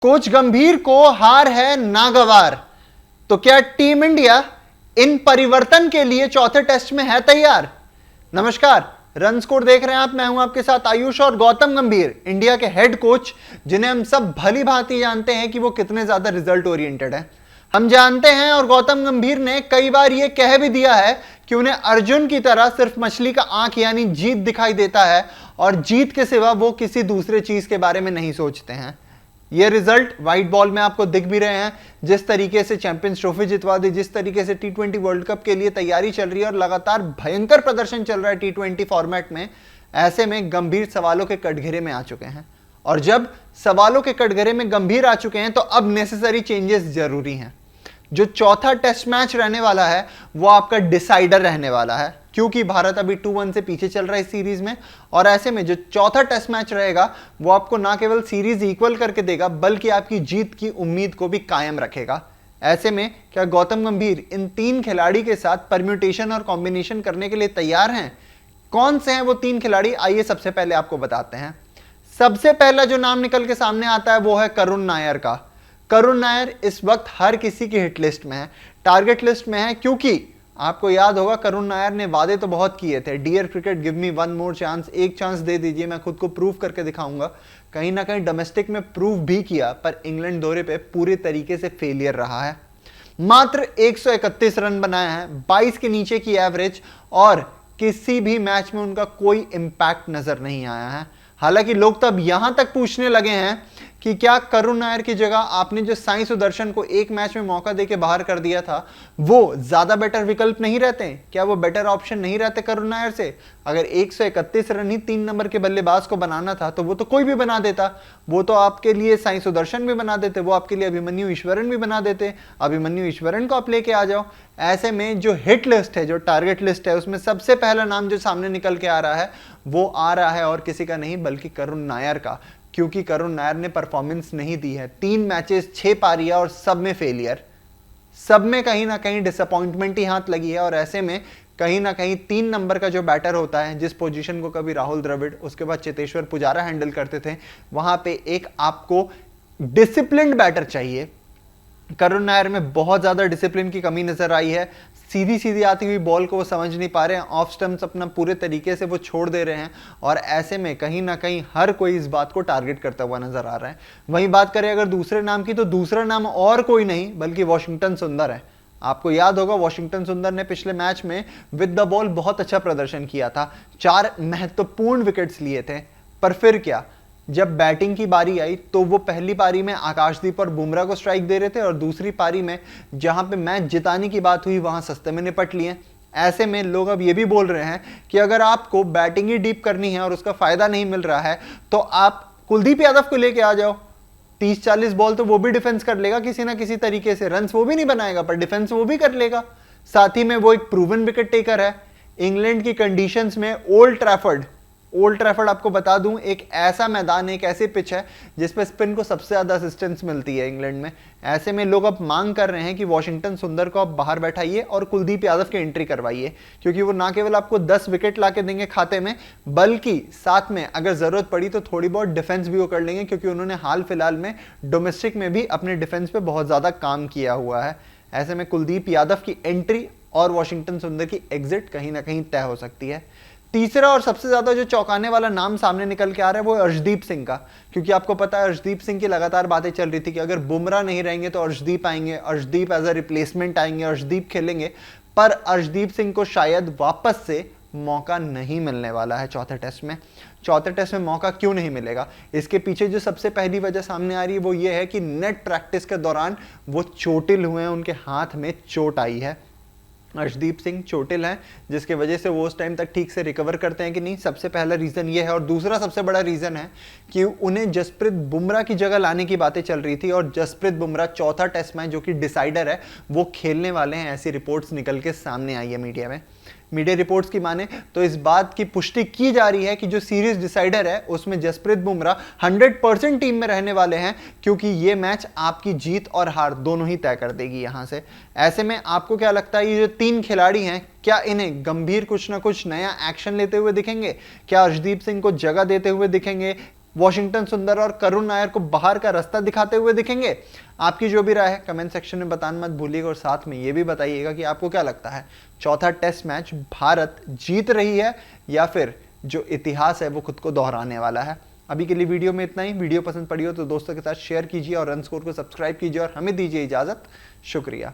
Coach गंभीर को हार है नागवार, तो क्या टीम इंडिया इन परिवर्तन के लिए चौथे टेस्ट में है तैयार? नमस्कार, रन स्कोर देख रहे हैं आप। मैं हूं आपके साथ आयुष और गौतम गंभीर, इंडिया के हेड कोच, जिन्हें हम सब भली भांति जानते हैं कि वो कितने ज्यादा रिजल्ट ओरिएंटेड है। हम जानते हैं और गौतम गंभीर ने कई बार ये कह भी दिया है कि उन्हें अर्जुन की तरह सिर्फ मछली का आंख यानी जीत दिखाई देता है और जीत के सिवा वो किसी दूसरे चीज के बारे में नहीं सोचते हैं। ये रिजल्ट व्हाइट बॉल में आपको दिख भी रहे हैं। जिस तरीके से चैंपियंस ट्रॉफी जितवा दी, जिस तरीके से टी20 वर्ल्ड कप के लिए तैयारी चल रही है और लगातार भयंकर प्रदर्शन चल रहा है टी20 फॉर्मेट में, ऐसे में गंभीर सवालों के कटघरे में आ चुके हैं। और जब सवालों के कटघरे में गंभीर आ चुके हैं तो अब नेसेसरी चेंजेस जरूरी हैं। जो चौथा टेस्ट मैच रहने वाला है वो आपका डिसाइडर रहने वाला है, क्योंकि भारत अभी 2-1 से पीछे चल रहा है इस सीरीज में। और ऐसे में जो चौथा टेस्ट मैच रहेगा वो आपको ना केवल सीरीज इक्वल करके देगा बल्कि आपकी जीत की उम्मीद को भी कायम रखेगा। ऐसे में क्या गौतम गंभीर इन तीन खिलाड़ी के साथ परम्यूटेशन और कॉम्बिनेशन करने के लिए तैयार हैं? कौन से हैं वो तीन खिलाड़ी, आइए सबसे पहले आपको बताते हैं। सबसे पहला जो नाम निकल के सामने आता है वो है करुण नायर का। करुण नायर इस वक्त हर किसी की हिट लिस्ट में है, टारगेट लिस्ट में है, क्योंकि आपको याद होगा करुण नायर ने वादे तो बहुत किए थे, dear cricket give me one more chance, एक चांस दे दीजिए, मैं खुद को प्रूव करके दिखाऊंगा। कहीं ना कहीं डोमेस्टिक में प्रूव भी किया, पर इंग्लैंड दौरे पे पूरे तरीके से फेलियर रहा है। मात्र 131 रन बनाए हैं, 22 के नीचे की एवरेज, और किसी भी मैच में उनका कोई इंपैक्ट नजर नहीं आया है। हालांकि लोग तब यहां तक पूछने लगे हैं कि क्या करुण नायर की जगह आपने जो साई सुदर्शन को एक मैच में मौका देके बाहर कर दिया था वो ज्यादा बेटर विकल्प नहीं रहते? क्या वो बेटर ऑप्शन नहीं रहते करुण नायर से? अगर 131 रन ही 3 नंबर के बल्लेबाज को बनाना था तो वो तो कोई भी बना देता। वो तो आपके लिए साई सुदर्शन भी बना देते, वो आपके लिए अभिमन्यु ईश्वरन भी बना देते। अभिमन्यु ईश्वरन को आप लेके आ जाओ। ऐसे में जो हिट लिस्ट है, जो टारगेट लिस्ट है, उसमें सबसे पहला नाम जो सामने निकल के आ रहा है वो आ रहा है और किसी का नहीं बल्कि करुण नायर का, क्योंकि करुण नायर ने परफॉर्मेंस नहीं दी है। 3 मैचेस, 6 पारियां और सब में फेलियर, सब में कहीं ना कहीं डिसअपॉइंटमेंट ही हाथ लगी है। और ऐसे में कहीं ना कहीं 3 नंबर का जो बैटर होता है, जिस पोजीशन को कभी राहुल द्रविड़, उसके बाद चेतेश्वर पुजारा हैंडल करते थे, वहां पे एक आपको डिसिप्लिन्ड बैटर चाहिए। करुण नायर में बहुत ज्यादा डिसिप्लिन की कमी नजर आई है। सीधी सीधी आती हुई बॉल को वो समझ नहीं पा रहे हैं, ऑफ स्टंप्स अपना पूरे तरीके से वो छोड़ दे रहे हैं, और ऐसे में कहीं ना कहीं हर कोई इस बात को टारगेट करता हुआ नजर आ रहा है। वहीं बात करें अगर दूसरे नाम की, तो दूसरा नाम और कोई नहीं बल्कि वॉशिंगटन सुंदर है। आपको याद होगा वॉशिंगटन सुंदर ने पिछले मैच में विद द बॉल बहुत अच्छा प्रदर्शन किया था, 4 महत्वपूर्ण विकेट्स लिए थे। पर फिर क्या, जब बैटिंग की बारी आई तो वो पहली पारी में आकाशदीप और बुमराह को स्ट्राइक दे रहे थे, और दूसरी पारी में जहां पे मैच जिताने की बात हुई वहां सस्ते में निपट लिए। ऐसे में लोग अब ये भी बोल रहे हैं कि अगर आपको बैटिंग ही डीप करनी है और उसका फायदा नहीं मिल रहा है तो आप कुलदीप यादव को लेके आ जाओ। 30-40 बॉल तो वो भी डिफेंस कर लेगा किसी ना किसी तरीके से, रन वो भी नहीं बनाएगा पर डिफेंस वो भी कर लेगा। साथ ही में वो एक प्रूवन विकेट टेकर है। इंग्लैंड की कंडीशंस में ओल्ड ट्रैफर्ड आपको बता दूं, एक ऐसा मैदान, एक ऐसी पिच है जिस पे स्पिन को सबसे ज्यादा असिस्टेंस मिलती है इंग्लैंड में। ऐसे में लोग अब मांग कर रहे हैं कि वॉशिंगटन सुंदर को आप बाहर बैठाइए और कुलदीप यादव की एंट्री करवाइए, क्योंकि वो ना केवल आपको 10 विकेट ला के देंगे खाते में, बल्कि साथ में अगर जरूरत पड़ी तो थोड़ी बहुत डिफेंस भी वो कर लेंगे, क्योंकि उन्होंने हाल फिलहाल में डोमेस्टिक में भी अपने डिफेंस पे बहुत ज्यादा काम किया हुआ है। ऐसे में कुलदीप यादव की एंट्री और वॉशिंगटन सुंदर की एग्जिट कहीं ना कहीं तय हो सकती है। तीसरा और सबसे ज्यादा जो चौंकाने वाला नाम सामने निकल के आ रहा है वो है अर्शदीप सिंह का, क्योंकि आपको पता है अर्शदीप सिंह की लगातार बातें चल रही थी कि अगर बुमराह नहीं रहेंगे तो अर्शदीप आएंगे, अर्शदीप एज अ रिप्लेसमेंट आएंगे, अर्शदीप खेलेंगे। पर अर्शदीप सिंह को शायद वापस से मौका नहीं मिलने वाला है चौथे टेस्ट में। चौथे टेस्ट में मौका क्यों नहीं मिलेगा, इसके पीछे जो सबसे पहली वजह सामने आ रही है वो ये है कि नेट प्रैक्टिस के दौरान वो चोटिल हुए हैं, उनके हाथ में चोट आई है। अर्शदीप सिंह चोटिल हैं, जिसकी वजह से वो उस टाइम तक ठीक से रिकवर करते हैं कि नहीं, सबसे पहला रीजन ये है। और दूसरा सबसे बड़ा रीजन है कि उन्हें जसप्रीत बुमराह की जगह लाने की बातें चल रही थी, और जसप्रीत बुमराह चौथा टेस्ट मैच जो कि डिसाइडर है वो खेलने वाले हैं, ऐसी रिपोर्ट्स निकल के सामने आई है मीडिया में। मीडिया रिपोर्ट्स की माने तो इस बात की पुष्टि की जा रही है कि जो सीरीज डिसाइडर है उसमें जसप्रीत बुमराह 100% टीम में रहने वाले हैं, क्योंकि ये मैच आपकी जीत और हार दोनों ही तय कर देगी यहां से। ऐसे में आपको क्या लगता है, ये जो 3 खिलाड़ी हैं, क्या इन्हें गंभीर कुछ ना कुछ नया एक्शन लेते हुए दिखेंगे? क्या अर्शदीप सिंह को जगह देते हुए दिखेंगे? वॉशिंगटन सुंदर और करुण नायर को बाहर का रास्ता दिखाते हुए दिखेंगे? आपकी जो भी राय है कमेंट सेक्शन में बताना मत भूलिएगा और साथ में ये भी बताइएगा कि आपको क्या लगता है, चौथा टेस्ट मैच भारत जीत रही है या फिर जो इतिहास है वो खुद को दोहराने वाला है? अभी के लिए वीडियो में इतना ही। वीडियो पसंद पड़ी हो तो दोस्तों के साथ शेयर कीजिए और रन स्कोर को सब्सक्राइब कीजिए और हमें दीजिए इजाजत। शुक्रिया।